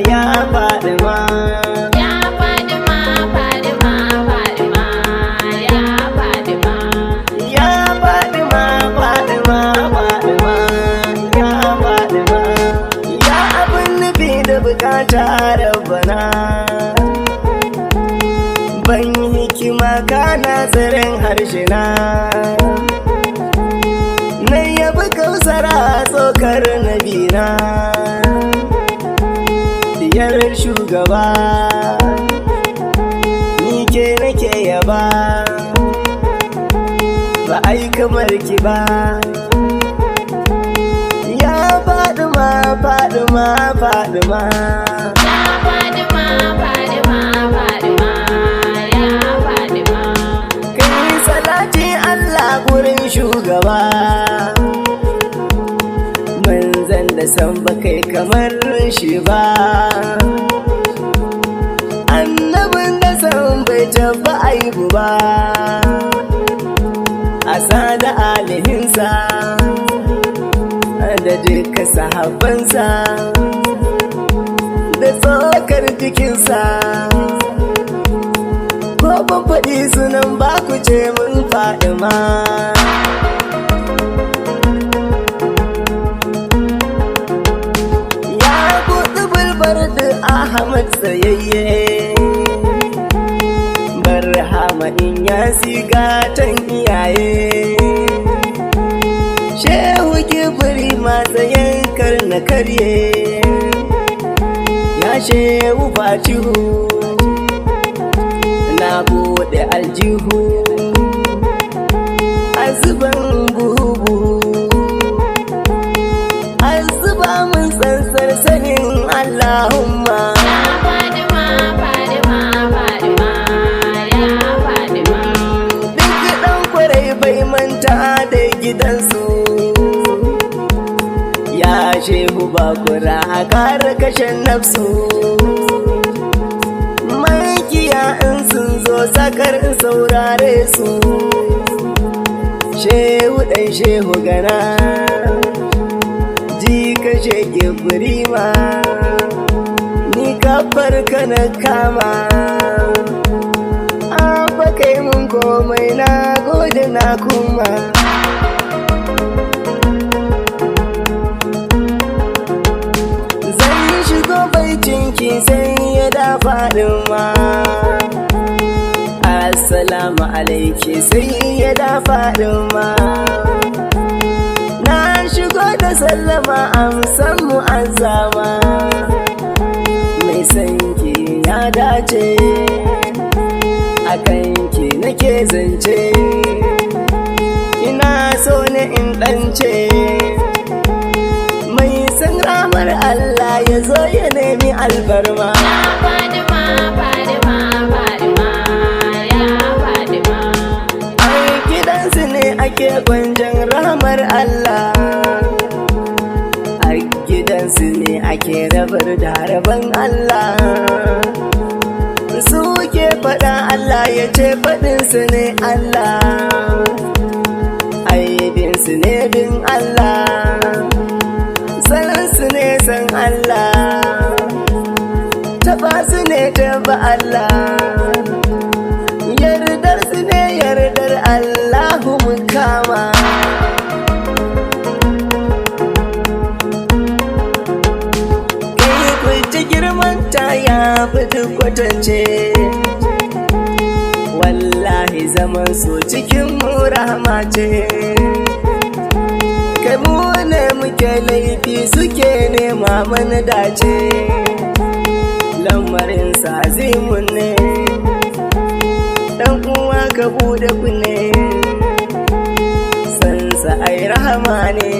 ya Fadima. Ya Fadima, Fadima, Fadima, ya Fadima. Ya Fadima, Fadima, Fadima, ya Fadima. Ya abin nufi da bukata Rabbana, ban hikima ka nazarin harshena, na yabi kausara tsokar nabina, diyar shugaba ni ke nake yaba, ba ai kamar ki ba. Ya Fadima, Fadima, Fadima. Ya Fadima, Fadima, Fadima, ya Fadima. Kai salati Allah gurin shugaba, manzan da san ba kai kamar shi ba, annabin da san bai taba aibu ba, asa da alihinsa da duka sahabbansa da tsokar jikinsa, ko ban faɗi sunan ba ku ce mun Fadima. Ya kuɗi bulbar da Ahmad tsayayye, barhama in ya siga tan iyaye, shehu kibiri matsayin karna karye, ya shehu fatihu na bude aljihu, azuban buhu azuba mun tsantsar sanin Allahumma. Ya Fadima, Fadima, Fadima, ya Fadima. Duk ɗan kwarai bai manta da gidansu, ya shehu bakura a kare kashe nafsu, makiya in sun zo sakar in saurare su, shehu ɗan shehu gana ji ka shege burima, ni kafar ka na kama, abba kai mun komai na gode na kuma. Zan shigo baitinki sai ya da Fadima, assalamu alaiki sai ya da Fadima, na shigo da sallama amsan mu'azzama, mai sanki ya dace akan ki nake zance, ina so ne in ɗance, mai san ramar Allah ya zo ya nemi albarma. Ya Fadima, Fadima, Fadima, ya Fadima. Ai gidansu ne ake gwanjan ramar Allah, a gidansu ne ake rabar da rabon Allah, suke faɗa Allah ya ce faɗinsu ne Allah, aibinsu ne bin Allah, sanansu ne san Allah, taba su ne taba Allah, yardar su ne yardar Allahu mun kama. Kai kuce girmanta ya fi duk kwatance, wallahi zaman so cikin mu rahama ce, kai mu ne muke laifi suke nema mana dace, lamarin sa azimun ne, dan uwa ka bude kunne, sansa ai rahama ne,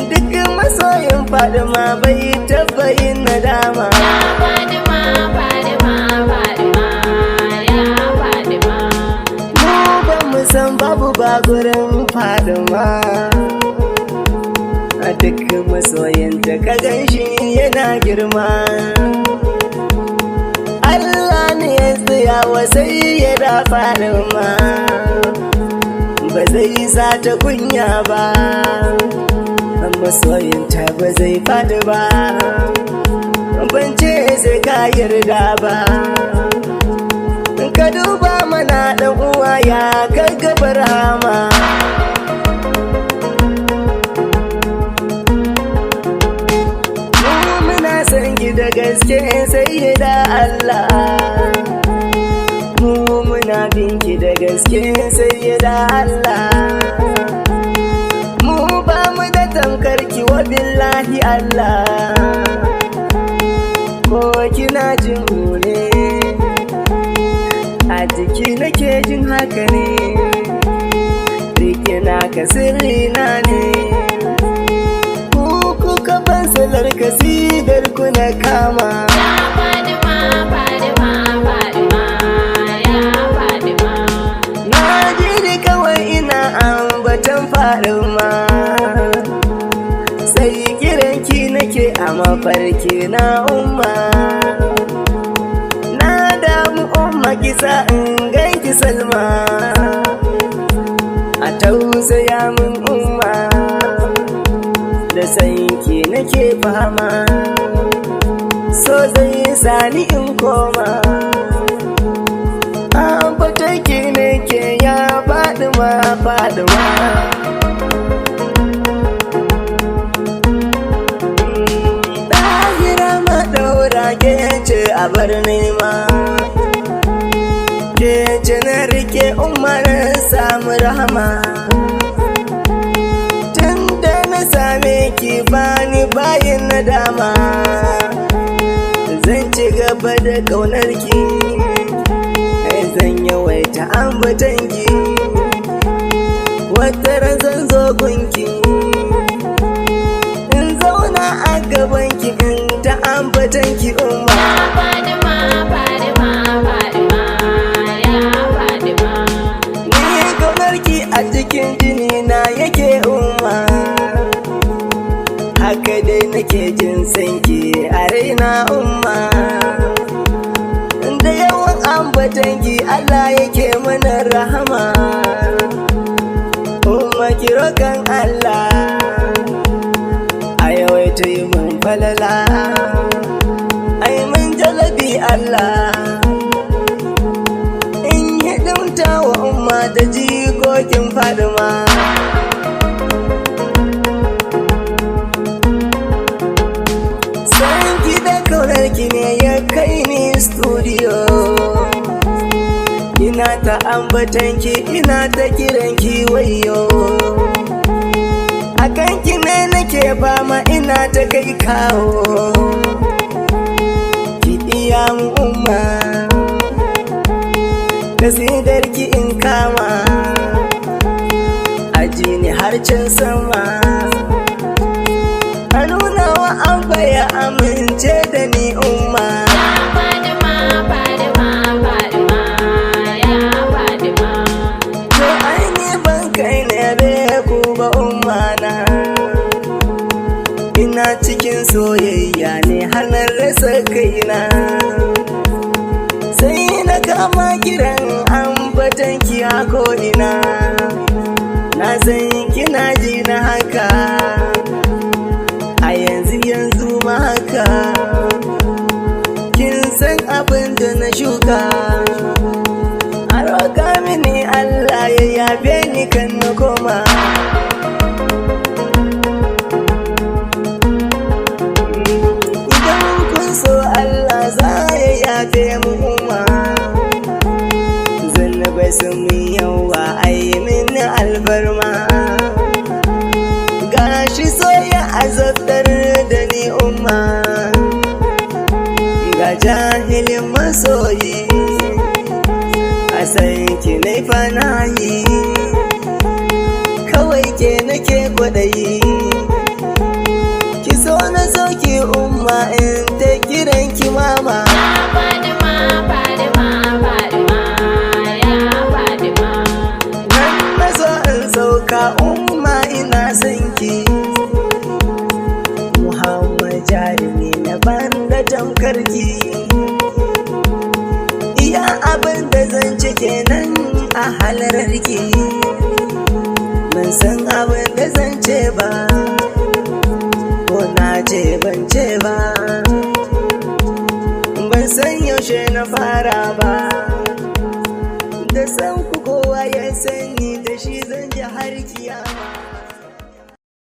duk masoyin Fadima bai tabbayin nadama. Ya Fadima, Fadima, Fadima, ya Fadima. Mu ba mu san babu ba gurin Fadima, a duk masoyinta ka ganshi yana girma, Allah ne ya tsaya wa sai ya da Fadima, ba zai sa ta kunya ba, masoyinta ba zai faɗi ba. ban ce sai ka yarda ba. Ka duba mana ɗan uwa ya gaggabar hama. Mu muna san ki da gaske sai da Allah. Mu muna bin ki da gaske sai da Allah. Mu ba mu da tamkar ki wa billahi Allah. Ko kina jin mu ne? A jiki nake jin haka ne, rike na ka sirri na ne. Kuka ban salar kasidar ku na kama. Ya Fadima, Fadima, Fadima, ya Fadima. Na ji ni kawai ina ambatan Fadima, sai kiranki nake a mafarki na umma. Kisa in ganki Salma, a tausaya min umma, da sanki nake fama, so zai sani in koma. Ambatanki nake ya Fadima, Fadima. Ɗahira maɗaura ke ce a bar nema, ke ce na rike umar samu rahama. Tun da na same ki bani bayin nadama, zan ci gaba da ƙaunar ki, zan yawaita ambatan ki, wata ran zan zo gunki, in zauna a gaban ki in ta ambatan ki umma. A cikin jini na yake umma, haka dai nake jin sanki a raina umma. Da yawan ambatanki Allah yake mana rahama, umma ki roƙan Allah a yawaita yi mun falala, ai mun jalabi Allah. Wa umma da jikokin Fadima. Sanki da kaunarki ne ya kai ni studio, ina ta ambatanki ina ta kiranki wayo. A kanki ne nake fama ina ta kai kawo, ki iya mu umma, kasidarki in kama, aji ni har can sama. A nuna wa an baya amince da ni umma. Ya Fadima, Fadima, Fadima, ya Fadima. To aini ban kai ne be ku ba umma na, ina cikin soyayya ne har na rasa kaina. Sai na kama kiran ambatanki a ko'ina, na san kina ji na haka, a yanzu ma haka. Kin san abin da na shuka, a roƙa mini Allah ya yafe ni kan na koma. Idan kun so Allah za ya yafe mu umma, zunubai sun min yawa ai min alfarma. Gashi so ya azabtar da ni umma, ga jahilin masoyi, a san ki nai fanayi, kawai ke nake kwaɗayi. Ki so na sauki umma in ta kiran ki mama. Ya Fadima, Fadima, Fadima, ya Fadima. Nan na so in sauka umma ina son ki, Muhammad Jarimi na banda tamkar ki. Iya abin da zan ci kenan a halarar ki, ban san abin da zan ce ba, ko na ce ban ce ba. yaushe na fara ba, da san ku